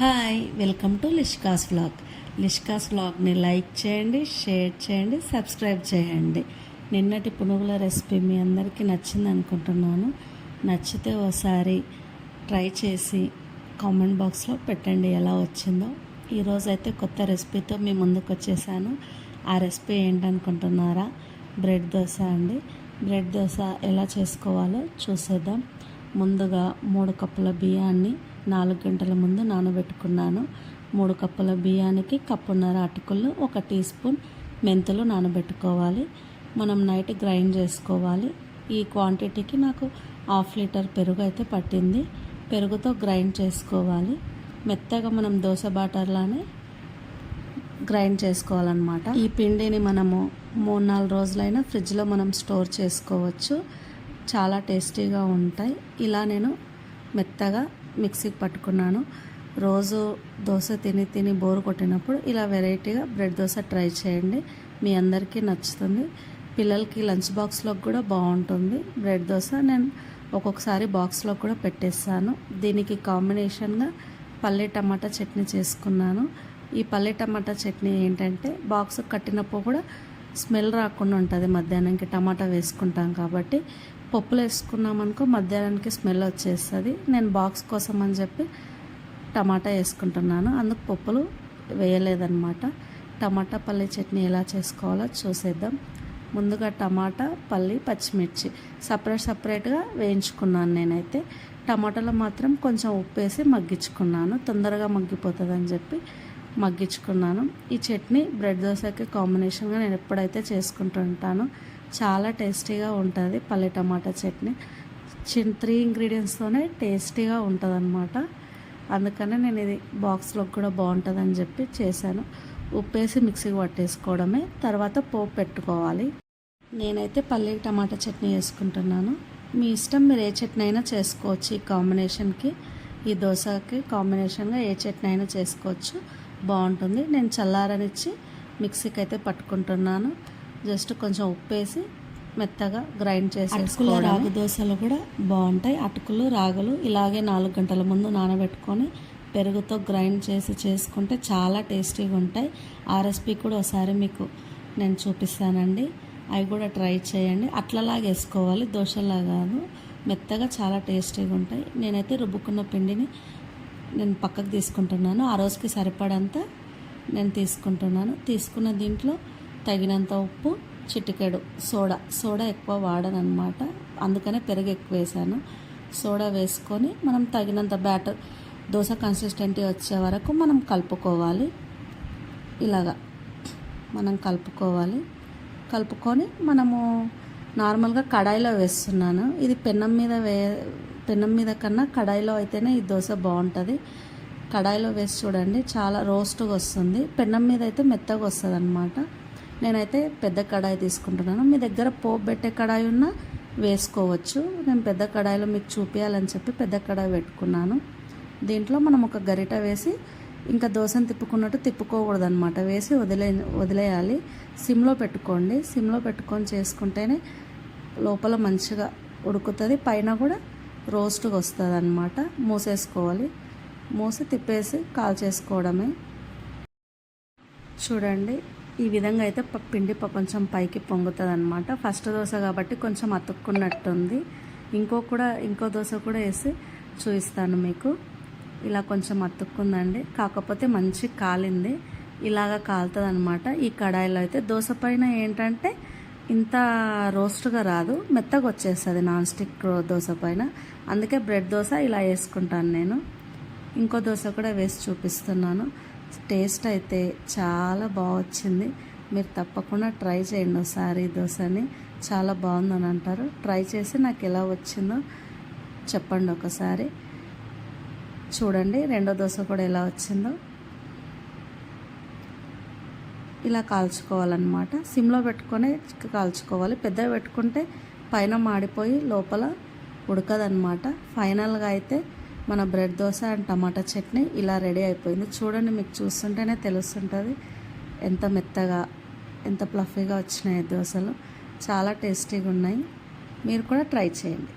Hi, welcome to లిష్కాస్ vlog. లిష్కాస్ వ్లాగ్ని లైక్ చేయండి, షేర్ చేయండి, సబ్స్క్రైబ్ చేయండి. నిన్నటి పునుగుల రెసిపీ మీ అందరికీ నచ్చింది అనుకుంటున్నాను. నచ్చితే ఓసారి ట్రై చేసి కామెంట్ బాక్స్లో పెట్టండి ఎలా వచ్చిందో. ఈరోజైతే కొత్త రెసిపీతో మీ ముందుకు వచ్చేసాను. ఆ రెసిపీ ఏంటనుకుంటున్నారా? బ్రెడ్ దోశ అండి. బ్రెడ్ దోశ ఎలా చేసుకోవాలో చూసేద్దాం. ముందుగా 3 కప్పుల బియ్యాన్ని 4 గంటల ముందు నానబెట్టుకున్నాను. 3 కప్పుల బియ్యానికి కప్పున్నర అటుకులు, 1 టీ స్పూన్ మెంతులు నానబెట్టుకోవాలి. మనం నైట్ గ్రైండ్ చేసుకోవాలి. ఈ క్వాంటిటీకి నాకు 1/2 లీటర్ పెరుగు అయితే పట్టింది. పెరుగుతో గ్రైండ్ చేసుకోవాలి. మెత్తగా మనం దోశ బాటర్లానే గ్రైండ్ చేసుకోవాలన్నమాట. ఈ పిండిని మనము 3-4 రోజులైనా ఫ్రిడ్జ్లో మనం స్టోర్ చేసుకోవచ్చు. చాలా టేస్టీగా ఉంటాయి. ఇలా నేను మెత్తగా మిక్సీకి పట్టుకున్నాను. రోజు దోశ తిని బోరు కొట్టినప్పుడు ఇలా వెరైటీగా బ్రెడ్ దోశ ట్రై చేయండి. మీ అందరికీ నచ్చుతుంది. పిల్లలకి లంచ్ బాక్స్లో కూడా బాగుంటుంది బ్రెడ్ దోశ. నేను ఒక్కొక్కసారి బాక్స్లో కూడా పెట్టేస్తాను. దీనికి కాంబినేషన్గా పల్లీ టమాటా చట్నీ చేసుకున్నాను. ఈ పల్లీ టమాటా చట్నీ ఏంటంటే బాక్స్ కట్టినప్పుడు కూడా స్మెల్ రాకుండా ఉంటుంది. మధ్యాహ్నానికి టమాటా వేసుకుంటాం కాబట్టి పప్పులు వేసుకున్నామనుకో మధ్యాహ్నానికి స్మెల్ వచ్చేస్తుంది. నేను బాక్స్ కోసం అని చెప్పి టమాటా వేసుకుంటున్నాను. అందుకు పప్పులు వేయలేదన్నమాట. టమాటా పల్లి చట్నీ ఎలా చేసుకోవాలో చూసేద్దాం. ముందుగా టమాటా, పల్లి, పచ్చిమిర్చి సపరేట్గా వేయించుకున్నాను. నేనైతే టమాటాలో మాత్రం కొంచెం ఉప్పు వేసి మగ్గించుకున్నాను. తొందరగా మగ్గిపోతుందని చెప్పి మగ్గించుకున్నాను. ఈ చట్నీ బ్రెడ్ దోశకి కాంబినేషన్గా నేను ఎప్పుడైతే చేసుకుంటుంటాను. చాలా టేస్టీగా ఉంటుంది పల్లి టమాటా చట్నీ. 3 ఇంగ్రీడియంట్స్తోనే టేస్టీగా ఉంటుంది అన్నమాట. అందుకనే నేను ఇది బాక్స్లో కూడా బాగుంటుందని చెప్పి చేశాను. ఉప్పేసి మిక్సీకి పట్టేసుకోవడమే. తర్వాత పోపు పెట్టుకోవాలి. నేనైతే పల్లి టమాటా చట్నీ వేసుకుంటున్నాను. మీ ఇష్టం, మీరు ఏ చట్నీ అయినా చేసుకోవచ్చు. ఈ కాంబినేషన్కి, ఈ దోశకి కాంబినేషన్గా ఏ చట్నీ అయినా చేసుకోవచ్చు, బాగుంటుంది. నేను చల్లారనిచ్చి మిక్సీకి అయితే పట్టుకుంటున్నాను. జస్ట్ కొంచెం ఉప్పు వేసి మెత్తగా గ్రైండ్ చేసేసుకోవడం. రాగి దోశలు కూడా బాగుంటాయి. అటుకులు, రాగులు ఇలాగే 4 గంటల ముందు నానబెట్టుకొని పెరుగుతో గ్రైండ్ చేసి చేసుకుంటే చాలా టేస్టీగా ఉంటాయి. ఆ రెసిపీ కూడా ఒకసారి మీకు నేను చూపిస్తానండి. అవి కూడా ట్రై చేయండి. అట్లలాగా వేసుకోవాలి, దోశలా కాదు. మెత్తగా చాలా టేస్టీగా ఉంటాయి. నేనైతే రుబ్బుకున్న పిండిని నేను పక్కకు తీసుకుంటున్నాను. ఆ రోజుకి సరిపడంత నేను తీసుకుంటున్నాను. తీసుకున్న దీంట్లో తగినంత ఉప్పు, చిటికెడు సోడా ఎక్కువ వాడనమాట. అందుకనే పెరుగు ఎక్కువ వేసాను. సోడా వేసుకొని మనం తగినంత బ్యాటర్ దోశ కన్సిస్టెంటీ వచ్చే వరకు మనం కలుపుకోవాలి. ఇలాగా మనం కలుపుకొని మనము నార్మల్గా కడాయిలో వేస్తున్నాను. ఇది పెన్నం మీద కన్నా కడాయిలో అయితేనే ఈ దోశ బాగుంటుంది. కడాయిలో వేసి చూడండి, చాలా రోస్ట్గా వస్తుంది. పెన్నం మీద అయితే మెత్తగా వస్తుంది అన్నమాట. నేనైతే పెద్ద కడాయి తీసుకుంటున్నాను. మీ దగ్గర పోపు పెట్టే కడాయి ఉన్నా వేసుకోవచ్చు. నేను పెద్ద కడాయిలో మీకు చూపించాలని చెప్పి పెద్ద కడాయి పెట్టుకున్నాను. దీంట్లో మనం ఒక గరిట వేసి ఇంకా దోశను తిప్పుకున్నట్టు తిప్పుకోకూడదు అనమాట. వేసి వదిలేయాలి. సిమ్లో పెట్టుకోండి. సిమ్లో పెట్టుకొని చేసుకుంటేనే లోపల మంచిగా ఉడుకుతుంది, పైన కూడా రోస్ట్గా వస్తుంది అన్నమాట. మూసేసుకోవాలి. మూసి తిప్పేసి కాల్చేసుకోవడమే. చూడండి, ఈ విధంగా అయితే పిండి కొంచెం పైకి పొంగుతుంది అనమాట. ఫస్ట్ దోశ కాబట్టి కొంచెం అతుక్కున్నట్టుంది. ఇంకో దోశ కూడా వేసి చూపిస్తాను మీకు. ఇలా కొంచెం అతుక్కుందండి, కాకపోతే మంచి కాలింది. ఇలాగా కాలుతుంది అనమాట. ఈ కడాయిలో అయితే దోశ పైన ఏంటంటే ఇంత రోస్ట్గా రాదు, మెత్తగా వచ్చేస్తుంది నాన్ స్టిక్ దోశ పైన. అందుకే బ్రెడ్ దోశ ఇలా వేసుకుంటాను నేను. ఇంకో దోశ కూడా వేసి చూపిస్తున్నాను. టేస్ట్ అయితే చాలా బాగా వచ్చింది. మీరు తప్పకుండా ట్రై చేయండి ఒకసారి. ఈ దోశని చాలా బాగుందని అంటారు. ట్రై చేసి నాకు ఎలా వచ్చిందో చెప్పండి ఒకసారి. చూడండి రెండో దోశ కూడా ఎలా వచ్చిందో. ఇలా కాల్చుకోవాలన్నమాట. సిమ్లో పెట్టుకొని కాల్చుకోవాలి. పెద్దగా పెట్టుకుంటే పైన మాడిపోయి లోపల ఉడకదన్నమాట. ఫైనల్గా అయితే మన బ్రెడ్ దోశ అండ్ టమాటా చట్నీ ఇలా రెడీ అయిపోయింది. చూడండి, మీకు చూస్తుంటేనే తెలుస్తుంటుంది ఎంత మెత్తగా, ఎంత ప్లఫీగా వచ్చినాయి దోశలు. చాలా టేస్టీగా ఉన్నాయి. మీరు కూడా ట్రై చేయండి.